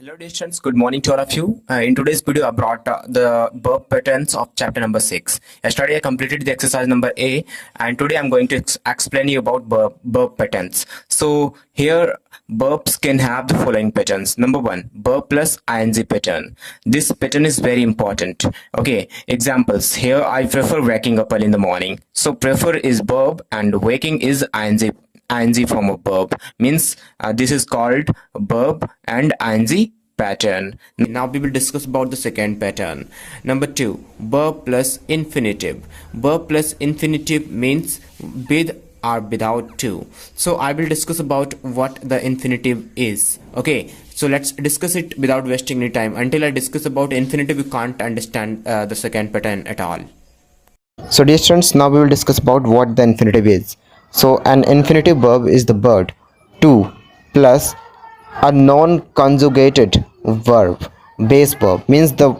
Hello dear students, good morning to all of you. In today's video I brought the verb patterns of chapter number 6. Yesterday I completed the exercise number A and today I'm going to explain you about verb patterns. So here verbs can have the following patterns. Number 1, verb plus ing pattern. This pattern is very important. Okay, examples. Here I prefer waking up early in the morning. So prefer is verb and waking is ing form of verb, means this is called verb and ing pattern. Now we will discuss about the second pattern. Number 2, verb plus infinitive. Verb plus infinitive means with or without to. So I will discuss about what the infinitive is. Okay, so let's discuss it without wasting any time. Until I discuss about infinitive, you can't understand the second pattern at all. So dear students, now we will discuss about what the infinitive is. So an infinitive verb is the verb to plus a non-conjugated verb. Base verb means the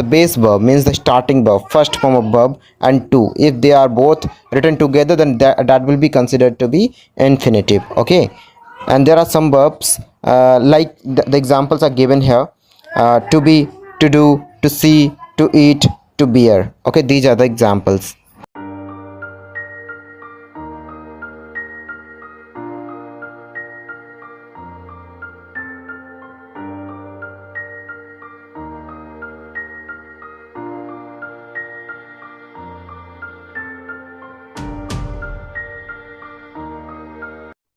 base verb means the starting verb, first form of verb, and to. If they are both written together, then that will be considered to be infinitive. Okay, and there are some verbs like the examples are given here: to be, to do, to see, to eat, to bear. Okay, these are the examples.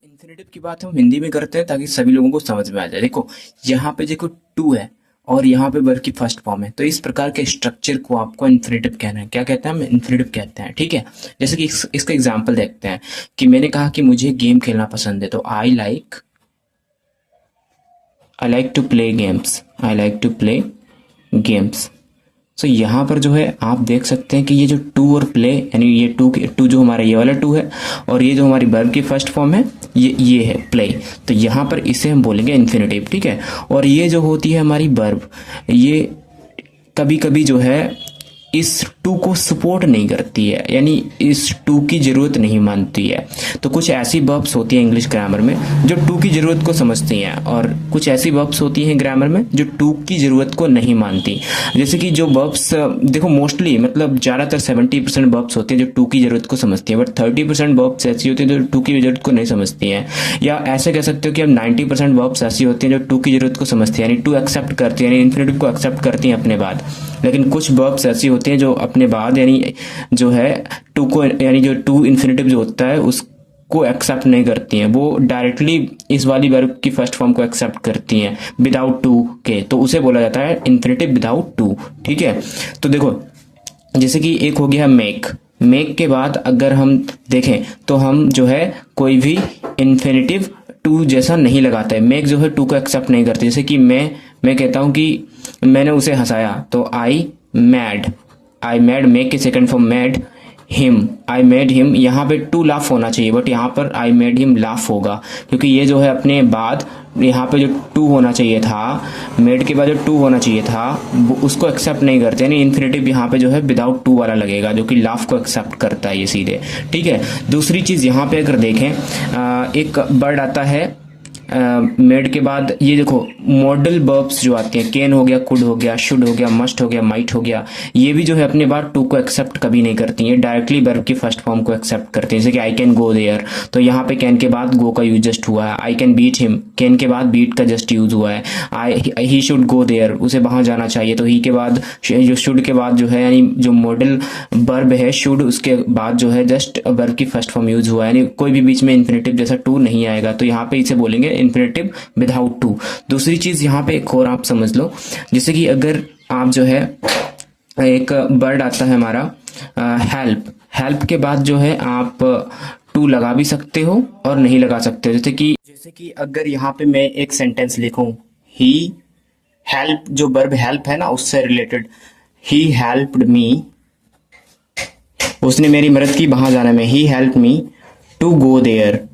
Infinitive की बात हम हिंदी में करते हैं ताकि सभी लोगों को समझ में आ जाए। देखो यहाँ पे देखो टू है और यहाँ पे वर्ब की फर्स्ट फॉर्म है, तो इस प्रकार के स्ट्रक्चर को आपको इन्फिनेटिव कहना है। क्या कहते हैं हम? इन्फिनेटिव कहते हैं। ठीक है, जैसे कि इसका एग्जांपल देखते हैं कि मैंने कहा कि मुझे गेम खेलना पसंद है, तो I like to play games. I like to play games. So यहाँ पर जो है आप देख सकते हैं कि ये जो टू और प्ले, यानी ये टू जो हमारा ये वाला टू है और ये जो हमारी वर्ब की फर्स्ट फॉर्म है ये है प्ले, तो यहाँ पर इसे हम बोलेंगे इन्फिनेटिव। ठीक है, और ये जो होती है हमारी वर्ब, ये कभी कभी जो है इस टू को सपोर्ट नहीं करती है, यानी इस टू की जरूरत नहीं मानती है। तो कुछ ऐसी वर्ब्स होती हैं इंग्लिश ग्रामर में जो टू की जरूरत को समझती हैं और कुछ ऐसी वर्ब्स होती हैं ग्रामर में जो टू की जरूरत को नहीं मानती। जैसे कि जो वर्ब्स देखो मोस्टली मतलब ज़्यादातर 70% वर्ब्स होती हैं जो टू की जरूरत को समझती हैं, बट 30% वर्ब्स ऐसी होती हैं जो टू की जरूरत को नहीं समझती हैं। या ऐसे कह सकते हो कि अब 90% वर्ब्स ऐसी होती हैं जो टू की जरूरत को समझती हैं, यानी टू एक्सेप्ट करती है, यानी इन्फिनेटिव को एक्सेप्ट करती हैं अपने बाद। लेकिन कुछ वर्ब्स ऐसी होती हैं जो अपने बाद यानी जो है टू को, यानी जो टू इन्फिनेटिव जो होता है उसको एक्सेप्ट नहीं करती हैं, वो डायरेक्टली इस वाली वर्ब की फर्स्ट फॉर्म को एक्सेप्ट करती हैं विदाउट टू के, तो उसे बोला जाता है इन्फिनेटिव विदाउट टू। ठीक है, तो देखो जैसे कि एक हो गया मेक। मेक के बाद अगर हम देखें तो हम जो है कोई भी इन्फिनेटिव टू जैसा नहीं लगाता है। मेक जो है टू को एक्सेप्ट नहीं करती। जैसे कि मैं कहता हूं कि मैंने उसे हंसाया, तो आई मैड, मेक के second form mad him, I made him. यहाँ पे टू लाफ होना चाहिए, बट यहाँ पर आई मेड हिम लाफ होगा, क्योंकि ये जो है अपने बाद यहाँ पे जो टू होना चाहिए था, मेड के बाद जो टू होना चाहिए था उसको एक्सेप्ट नहीं करते, यानी इन्फिनेटिव यहाँ पे जो है विदाउट टू वाला लगेगा जो कि लाफ को एक्सेप्ट करता है ये सीधे। ठीक है, दूसरी चीज यहाँ पे अगर देखें एक वर्ड आता है मेड के बाद, ये देखो मॉडल वर्ब्स जो आते हैं, कैन हो गया, कुड हो गया, शुड हो गया, मस्ट हो गया, माइट हो गया, ये भी जो है अपने बाद टू को एक्सेप्ट कभी नहीं करती हैं, डायरेक्टली वर्ब की फर्स्ट फॉर्म को एक्सेप्ट करती हैं। जैसे कि आई कैन गो देयर, तो यहाँ पे कैन के बाद गो का यूज जस्ट हुआ है। I can beat him, can के बाद बीट का जस्ट यूज हुआ है। ही शुड गो देयर, उसे वहां जाना चाहिए, तो ही के बाद जो शुड के बाद जो है यानी जो मॉडल वर्ब है शुड, उसके बाद जो है जस्ट वर्ब की फर्स्ट फॉर्म यूज हुआ है, यानी कोई भी बीच में इन्फिनेटिव जैसा टू नहीं आएगा, तो यहाँ पे इसे बोलेंगे इन्फिनेटिव विदाउट टू। दूसरी चीज यहाँ पे एक और आप समझ लो, जैसे कि अगर आप जो है एक वर्ड आता है हमारा हेल्प के बाद जो है आप टू लगा भी सकते हो और नहीं लगा सकते हो। जैसे कि अगर यहाँ पे मैं एक सेंटेंस लिखूं, ही हेल्प, जो वर्ब हेल्प है ना उससे रिलेटेड, ही हेल्प्ड मी, उसने मेरी मदद की वहां जाने में, he help me to go there.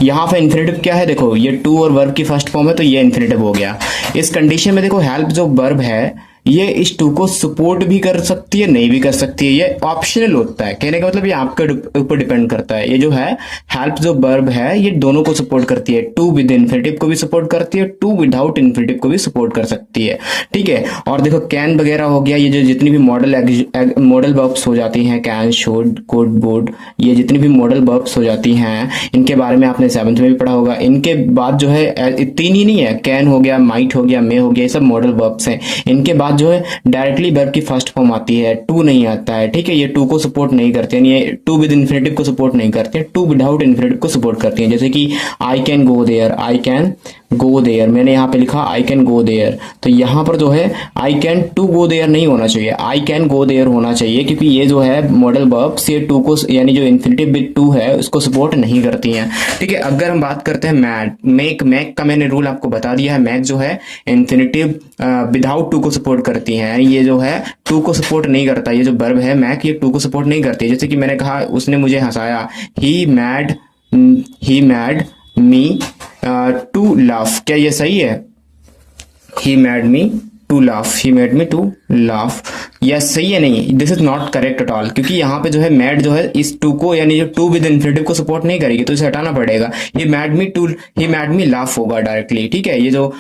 यहाँ पे इन्फिनेटिव क्या है? देखो ये टू और वर्ब की फर्स्ट फॉर्म है, तो ये इन्फिनेटिव हो गया। इस कंडीशन में देखो हेल्प जो वर्ब है ये इस टू को सपोर्ट भी कर सकती है, नहीं भी कर सकती है, ये ऑप्शनल होता है। कहने का मतलब ये आपके ऊपर डिपेंड करता है। ये जो है हेल्प जो वर्ब है ये दोनों को सपोर्ट करती है, टू विद इन्फिनिटिव को भी सपोर्ट करती है, टू विदाउट इन्फिनिटिव को भी सपोर्ट कर सकती है, ठीक है। और देखो कैन वगैरह हो गया, ये जो जितनी भी मॉडल वर्ब्स हो जाती हैं, कैन, शुड, कुड, वुड, ये जितनी भी मॉडल वर्ब्स हो जाती हैं, इनके बारे में आपने 7th में भी पढ़ा होगा। इनके बाद जो है तीन ही नहीं है, कैन हो गया, माइट हो गया, मे हो गया, ये सब मॉडल वर्ब्स हैं। इनके बाद जो है डायरेक्टली वर्ब की फर्स्ट फॉर्म आती है, टू नहीं आता है, ठीक है। ये टू को सपोर्ट नहीं करते हैं, ये टू विद इन्फिनिटिव को सपोर्ट नहीं करते हैं, टू विदाउट इन्फिनिटिव को सपोर्ट करती हैं। जैसे कि I can go there, I can go there, मैंने यहाँ पे लिखा आई कैन गो देयर, तो यहाँ पर जो है I can to go there नहीं होना चाहिए, आई कैन गो देयर होना चाहिए, क्योंकि ये जो है मॉडल वर्ब्स ये टू को यानी जो इन्फिनिटिव विद टू है उसको सपोर्ट नहीं करती हैं, ठीक है। अगर हम बात करते हैं मेक, मेक का मैंने रूल आपको बता दिया है। मेक जो है इन्फिनिटिव विदाउट टू को सपोर्ट करती है, ये जो है टू को सपोर्ट नहीं करता। ये जो वर्ब है मेक, ये टू को सपोर्ट नहीं करती। जैसे कि मैंने कहा उसने मुझे हंसाया, he mad me to laugh, क्या ये सही है? He mad me to laugh, he made me to laugh, यह सही है? नहीं, this is not correct at all, क्योंकि यहाँ पे जो है मैड जो है इस टू को यानी जो टू विद इन्फिनिटिव को सपोर्ट नहीं करेगी, तो इसे हटाना पड़ेगा। ही मैड मी लाफ होगा डायरेक्टली, ठीक है। ये जो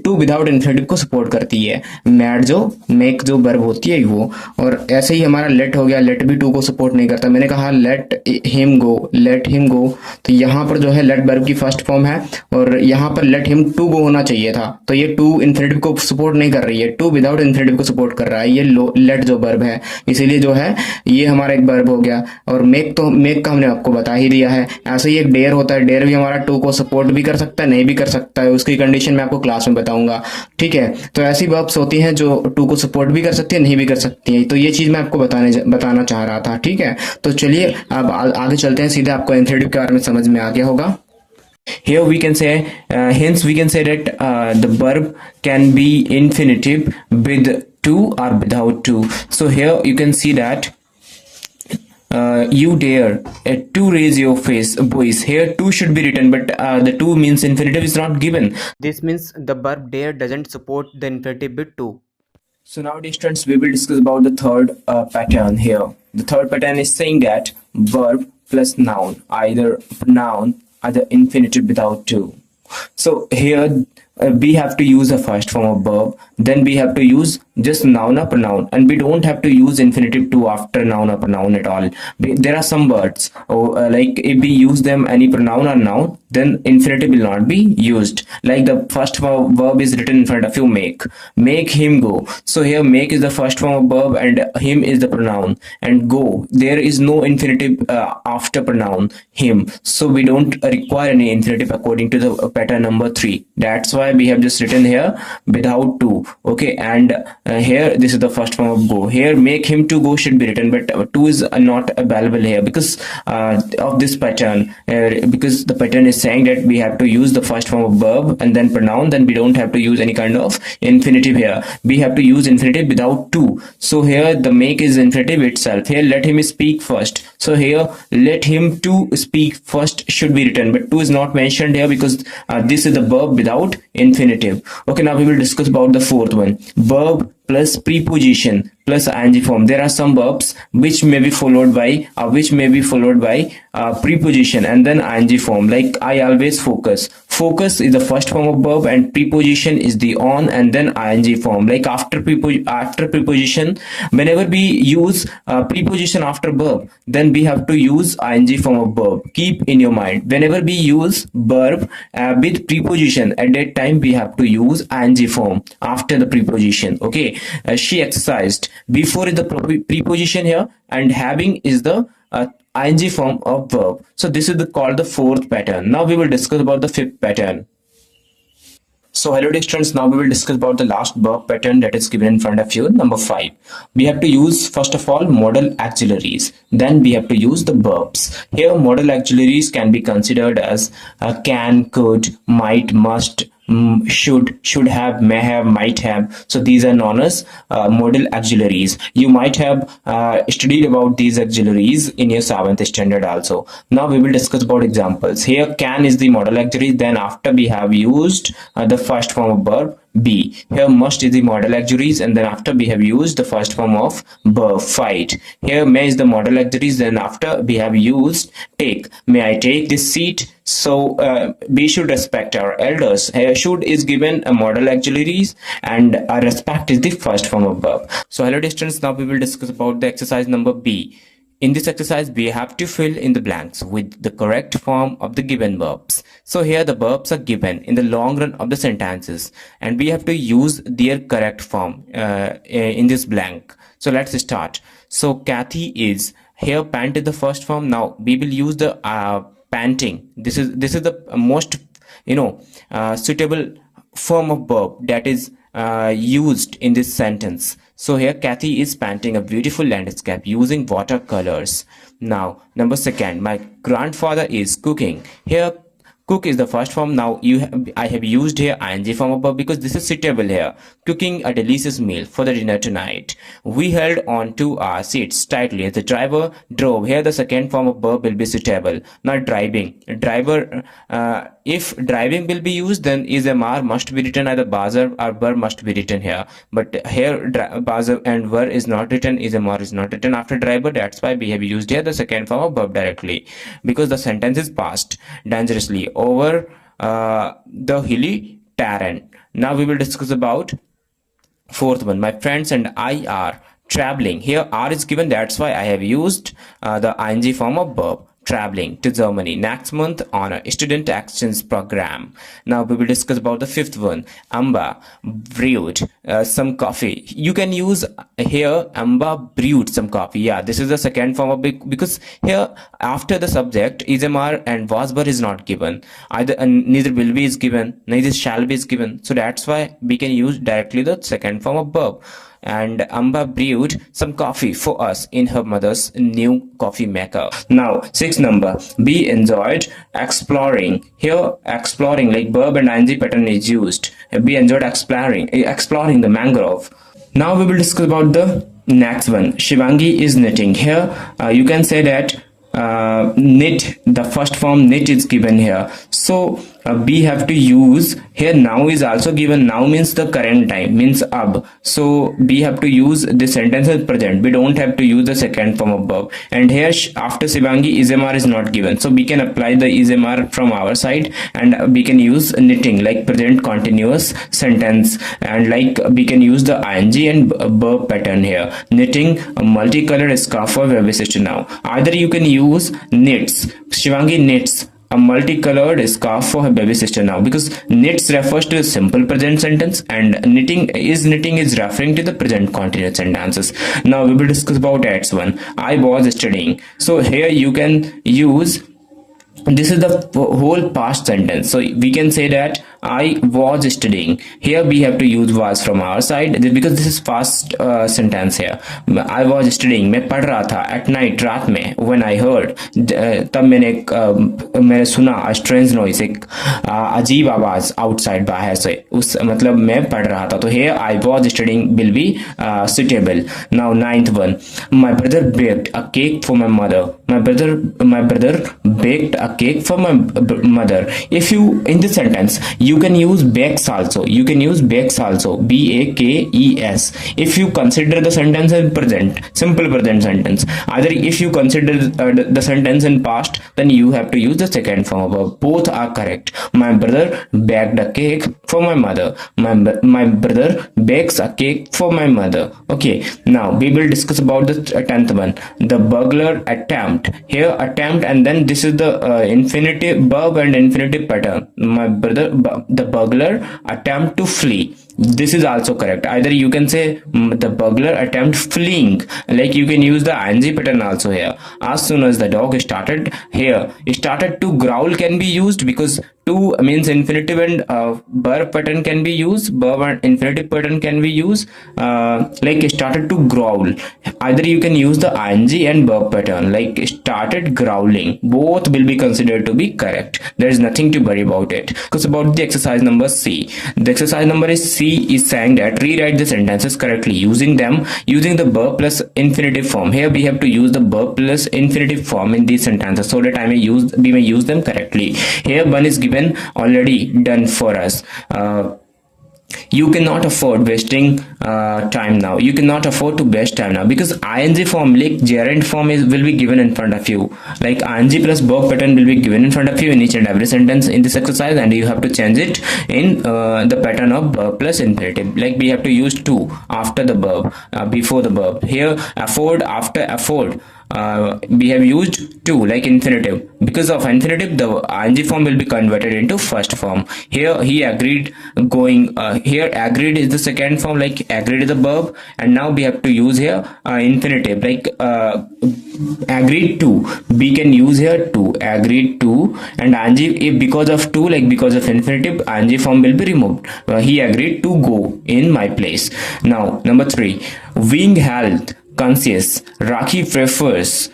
टू विदाउट इन्फिनिटिव को सपोर्ट करती है, मैड जो मेक जो वर्ब होती है वो। और ऐसे ही हमारा लेट हो गया, लेट भी टू को सपोर्ट नहीं करता। मैंने कहा लेट हिम गो, तो यहाँ पर जो है लेट वर्ब की फर्स्ट फॉर्म है और यहाँ पर लेट हिम टू गो होना चाहिए था, तो ये टू इन्फिनिटिव को सपोर्ट नहीं कर रही है, टू विदाउट इन्फिनिटिव को सपोर्ट कर रहा है, ये लेट जो वर्ब है, इसीलिए जो है ये हमारा एक वर्ब हो गया। और मेक का हमने आपको बता ही दिया है। ऐसे ही एक डेयर होता है, डेयर भी हमारा टू को सपोर्ट भी कर सकता है, नहीं भी कर सकता है, उसकी कंडीशन मैं आपको क्लास में बताऊंगा, ठीक है। तो ऐसी वर्ब्स होती हैं जो टू को सपोर्ट भी कर सकती है, नहीं भी कर सकती है, तो ये चीज मैं आपको बताना चाह रहा था, ठीक है। तो चलिए अब आगे चलते हैं, सीधे आपको इन्फिनिटिव के बारे में समझ में आ गया होगा। Here we can say, hence we can say that the verb can be infinitive with to or without to. So here you can see that you dare to raise your voice. Here to should be written, but the to means infinitive is not given. This means the verb dare doesn't support the infinitive with to. So now, dear students, we will discuss about the third pattern here. The third pattern is saying that verb plus noun, either noun or the infinitive without to. So here we have to use the first form of verb, then we have to use just noun or pronoun, and we don't have to use infinitive to after noun or pronoun at all. There are some words like if we use them any pronoun or noun, then infinitive will not be used. Like the first verb is written in front of you, make him go. So here make is the first form of verb and him is the pronoun, and go, there is no infinitive after pronoun him, so we don't require any infinitive according to the pattern number 3. That's why we have just written here without to, okay. And here this is the first form of go. Here make him to go should be written, but to is not available here because of this pattern, because the pattern is saying that we have to use the first form of verb and then pronoun, then we don't have to use any kind of infinitive here. We have to use infinitive without to. So here the make is infinitive itself. Here let him speak first, so here let him to speak first should be written, but to is not mentioned here because this is the verb without infinitive. Okay, now we will discuss about the fourth one, verb plus preposition plus ing form. There are some verbs which may be followed by preposition and then ing form. Like I always focus. Focus is the first form of verb and preposition is the on and then ing form. Like after preposition, whenever we use preposition after verb, then we have to use ing form of verb. Keep in your mind, whenever we use verb with preposition, at that time we have to use ing form after the preposition. Okay, she exercised. Before is the preposition here and having is the ing form of verb. So this is called the fourth pattern. Now we will discuss about the fifth pattern. So hello dear students, now we will discuss about the last verb pattern that is given in front of you, number 5. We have to use first of all modal auxiliaries, then we have to use the verbs. Here modal auxiliaries can be considered as can, could, might, must, should have, may have, might have. So these are known as modal auxiliaries. You might have studied about these auxiliaries in your 7th standard also. Now we will discuss about examples. Here can is the modal auxiliary, then after we have used the first form of verb, B. Here must is the modal auxiliaries, and then after we have used the first form of verb fight. Here may is the modal auxiliaries, then after we have used take. May I take this seat? So we should respect our elders. Here should is given a modal auxiliaries, and respect is the first form of verb. So hello dear students, now we will discuss about the exercise number B. In this exercise, we have to fill in the blanks with the correct form of the given verbs. So here the verbs are given in the long run of the sentences, and we have to use their correct form in this blank. So let's start. So Kathy is, here pant is the first form. Now we will use the panting. This is the most suitable form of verb that is used in this sentence. So here Kathy is painting a beautiful landscape using watercolors. Now number second, my grandfather is cooking. Here cook is the first form. Now I have used here ing form of verb because this is suitable here. Cooking a delicious meal for the dinner tonight. We held on to our seats tightly as the driver drove. Here the second form of verb will be suitable. Not driving. Driver. If driving will be used, then is mr must be written, either buzzer or verb must be written here. But here buzzer and verb is not written, is mr is not written after driver. That's why we have used here the second form of verb directly, because the sentence is passed dangerously over the hilly terrain. Now we will discuss about fourth one. My friends and I are traveling. Here R is given, that's why I have used the ing form of verb. Traveling to Germany next month on a student exchange program. Now we will discuss about the fifth one. Amba brewed some coffee. You can use here Amba brewed some coffee. Yeah, this is the second form of because here after the subject ismr and was verb is not given. Either neither will be is given, neither shall be is given. So that's why we can use directly the second form of verb. And Amba brewed some coffee for us in her mother's new coffee maker. Now, sixth number, B enjoyed exploring. Here, exploring like verb and ing pattern is used. B enjoyed exploring the mangrove. Now we will discuss about the next one. Shivangi is knitting. Here, you can say that knit, the first form knit is given here. So we have to use here now is also given. Now means the current time, means ab. So we have to use the sentence as present. We don't have to use the second form of verb. And here after Shivangi ismr is not given. So we can apply the ismr from our side, and we can use knitting like present continuous sentence, and like we can use the ing and verb pattern here. Knitting a multicolored scarf for baby sister. Now either you can use knits. Shivangi knits a multicolored scarf for her baby sister. Now because knits refers to a simple present sentence, and knitting is referring to the present continuous sentences. Now we will discuss about X one. I was studying. So here you can use, this is the whole past sentence. So we can say that I was studying. Here we have to use was from our side because this is past sentence here. I was studying. मैं पढ़ रहा था at night, रात में. When I heard, तब मैंने सुना a strange noise, एक अजीब आवाज outside बाहर से. उस मतलब मैं पढ़ रहा था. तो here I was studying will be suitable. Now ninth one. My brother baked a cake for my mother. My brother baked a cake for my mother. If you in this sentence you can use bakes also. You can use bakes also. B-A-K-E-S. If you consider the sentence in present, simple present sentence. Either if you consider the sentence in past, then you have to use the second form of verb. Both are correct. My brother baked a cake for my mother. My brother bakes a cake for my mother. Okay. Now we will discuss about the 10th one. The burglar attempt. Here attempt, and then this is the infinitive verb and infinitive pattern. The burglar attempt to flee. This is also correct. Either you can say the burglar attempt fleeing, like you can use the ing pattern also here. As soon as the dog started, here started to growl can be used because to means infinitive and verb pattern can be used. Verb and infinitive pattern can be used. Like started to growl. Either you can use the ing and verb pattern, like started growling. Both will be considered to be correct. There is nothing to worry about it. Because about the exercise number C. The exercise number is C is saying that rewrite the sentences correctly using the verb plus infinitive form. Here we have to use the verb plus infinitive form in these sentences so that we may use them correctly. Here one is given already done for us. You cannot afford wasting time now. You cannot afford to waste time now, because ing form like gerund form will be given in front of you. Like ing plus verb pattern will be given in front of you in each and every sentence in this exercise, and you have to change it in the pattern of verb plus infinitive. Like we have to use to after the verb, before the verb. Here afford after afford, we have used to like infinitive. Because of infinitive, the ing form will be converted into first form. Here he agreed going, here agreed is the second form, like agreed is the verb, and now we have to use here infinitive, like agreed to. We can use here to, agreed to, and ing, if because of to, like because of infinitive, ing form will be removed. He agreed to go in my place. Now number 3, being health conscious, Rakhi prefers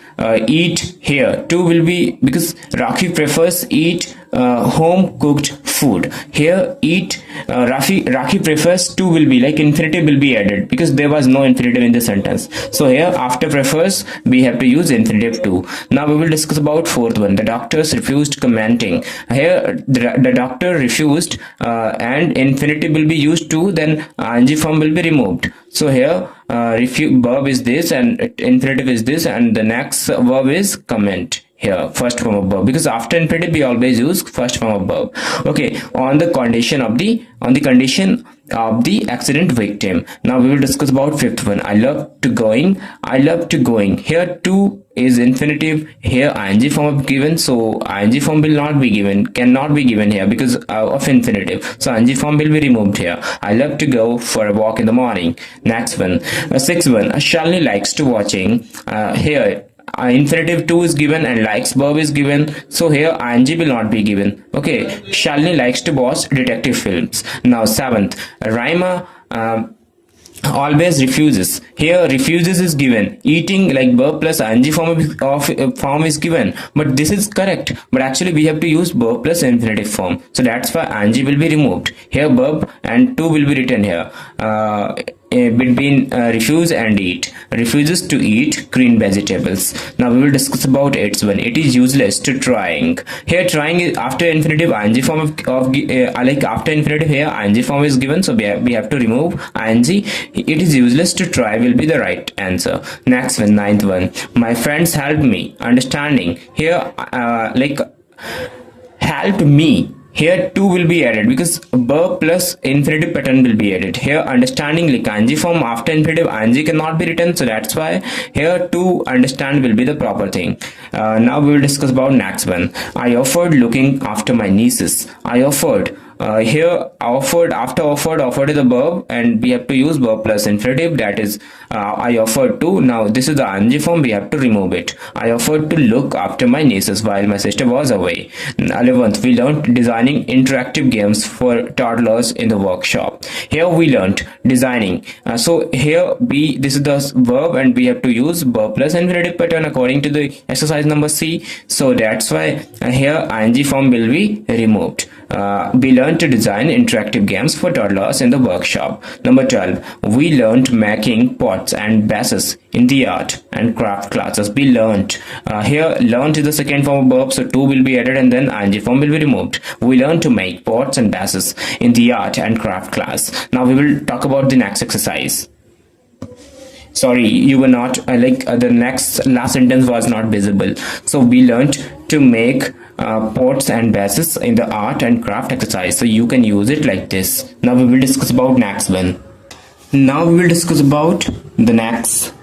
eat here. 2 will be, because Rakhi prefers eat home cooked food. Here eat, Rakhi prefers, 2 will be like infinitive will be added, because there was no infinitive in the sentence. So here after prefers we have to use infinitive 2. Now we will discuss about 4th one. The doctors refused commenting. Here the doctor refused, and infinitive will be used to, then ing form will be removed. So here verb is this and infinitive is this, and the next verb is comment. Here first form of verb, because after infinitive we always use first form of verb. Okay, on the condition of the accident victim. Now we will discuss about 5th one. I love to going. Here to is infinitive, here ing form is given, so ing form will not be given, cannot be given here because of infinitive, so ing form will be removed here. I love to go for a walk in the morning. Next one, 6th one. Shalini likes to watching. Here infinitive 2 is given and likes verb is given, so here ing will not be given. Okay, Shalini likes to watch detective films. Now 7th, Raima always refuses. Here refuses is given, eating like verb plus ing form is given, but this is correct, but actually we have to use verb plus infinitive form, so that's why ing will be removed. Here verb and 2 will be written here between refuse and eat. Refuses to eat green vegetables. Now we will discuss about 8th one. It is useless to trying. Here trying is after infinitive, ing form of like after infinitive here ing form is given, so we have to remove ing. It is useless to try will be the right answer. Next one, 9th one. My friends helped me understanding. Here like helped me, here 2 will be added because verb plus infinitive pattern will be added. Here understanding like ing form after infinitive, ing cannot be written, so that's why here to understand will be the proper thing. Now we will discuss about next one. I offered looking after my nieces. I offered. Here offered, after offered is a verb and we have to use verb plus infinitive, that is I offered to. Now this is the ing form, we have to remove it. I offered to look after my nieces while my sister was away. 11th, we learned designing interactive games for toddlers in the workshop. Here we learned designing, so here this is the verb and we have to use verb plus infinitive pattern according to the exercise number C, so that's why here ing form will be removed. We learned to design interactive games for toddlers in the workshop. Number 12, we learned making pots and vases in the art and craft classes. We learned. Here learned is the second form of verb, so 2 will be added and then ing form will be removed. We learned to make pots and vases in the art and craft class. Now we will talk about the next exercise. Sorry, you were not the last sentence was not visible. So we learned to make pots and vases in the art and craft exercise, so you can use it like this. Now we will discuss about next one. Now we will discuss about the next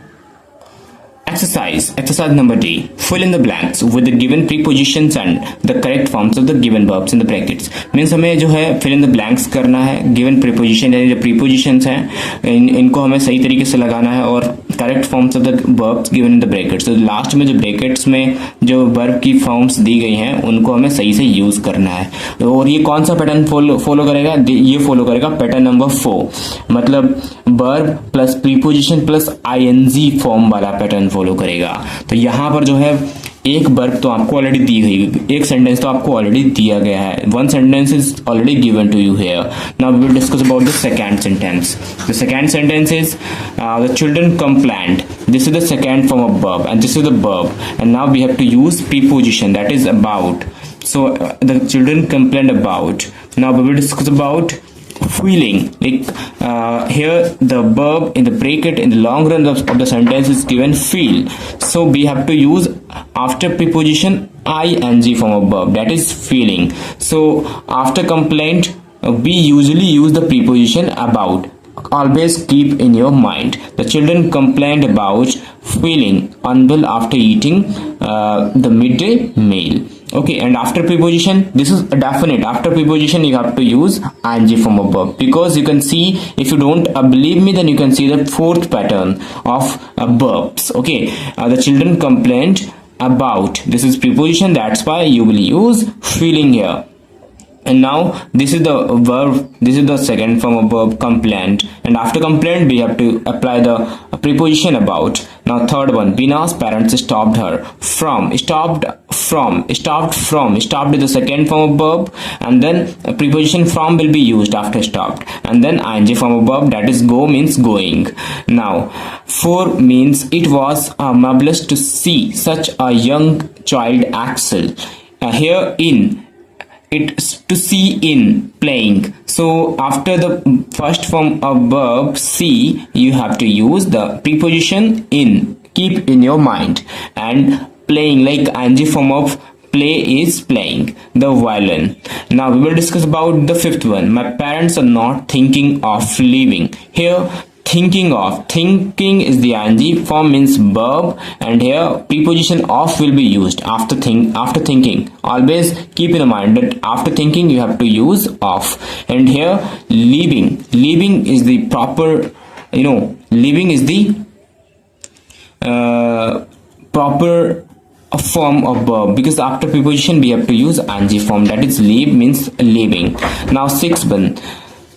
exercise number D. Fill in the blanks with the given prepositions and the correct forms of the given verbs in the brackets. Means हमें जो है fill in the blanks करना है, given preposition यानी जो prepositions हैं इनको हमें सही तरीके से लगाना है और correct forms of the verbs given in the brackets. तो लास्ट में जो brackets में जो verb की forms दी गई हैं उनको हमें सही से यूज करना है। और ये कौन सा पैटर्न फॉलो करेगा? ये फॉलो करेगा पैटर्न नंबर 4, मतलब verb plus preposition plus ing form वाला पैटर्न फॉलो करेगा। तो यहाँ पर जो है एक वर्ब तो आपको ऑलरेडी दी गई, एक सेंटेंस तो आपको ऑलरेडी दिया गया है, one sentence is already given to you here. Now we will discuss about the second sentence. The second sentence is the children complained. This is the second form of verb and this is the verb, and now we have to use preposition, that is about. So the children complained about. Now we will discuss about feeling. Like here the verb in the bracket in the long run of the sentence is given feel, so we have to use after preposition ing form of verb, that is feeling. So after complaint we usually use the preposition about. Always keep in your mind, the children complained about feeling unwell after eating the midday meal. Okay, and after preposition, this is a definite. After preposition you have to use ing form of verb, because you can see, if you don't believe me, then you can see the fourth pattern of verbs. Okay, the children complained about, this is preposition, that's why you will use feeling here. And now this is the verb, this is the second form of verb, complaint, and after complaint we have to apply the preposition about. Now third one, Bina's parents stopped her from. Stopped is the second form of verb, and then a preposition from will be used after stopped, and then ing form of verb, that is go means going. Now 4 means it was marvelous to see such a young child excel. Here in, it's to see in, playing. So after the first form of verb see, you have to use the preposition in, keep in your mind. And playing, like ing form of play is playing the violin. Now we will discuss about the fifth one, my parents are not thinking of leaving. Here thinking of, thinking is the ing form, means verb, and here preposition of will be used after thinking. Always keep in mind that after thinking you have to use of. And here leaving is the proper, leaving is the proper form of verb, because after preposition we have to use ing form, that is leave means leaving. Now sixth one,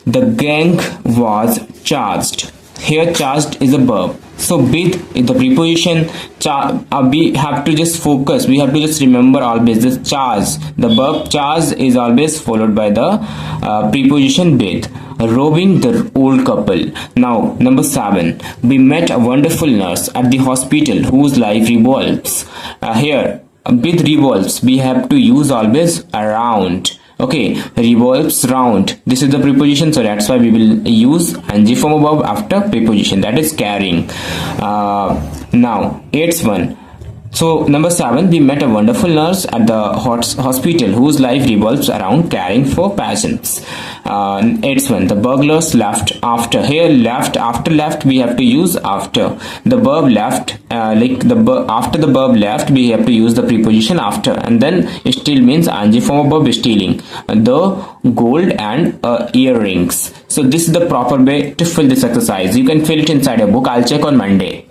the gang was charged. Here charged is a verb, so with the preposition we have to just focus, we have to just remember always this charge, the verb charge is always followed by the preposition with. Robbing the old couple. Now number 7, we met a wonderful nurse at the hospital whose life revolves. Here with revolves we have to use always around. Okay, revolves round, this is the preposition, so that's why we will use ing form of verb after preposition, that is carrying. Now 8th one, so number 7, we met a wonderful nurse at the hospital whose life revolves around caring for patients. 8th one, the burglars left after. Here left, after left we have to use after. The verb left, after the verb left we have to use the preposition after, and then still means ing form of verb, stealing the gold and earrings. So this is the proper way to fill this exercise. You can fill it inside a book. I'll check on Monday.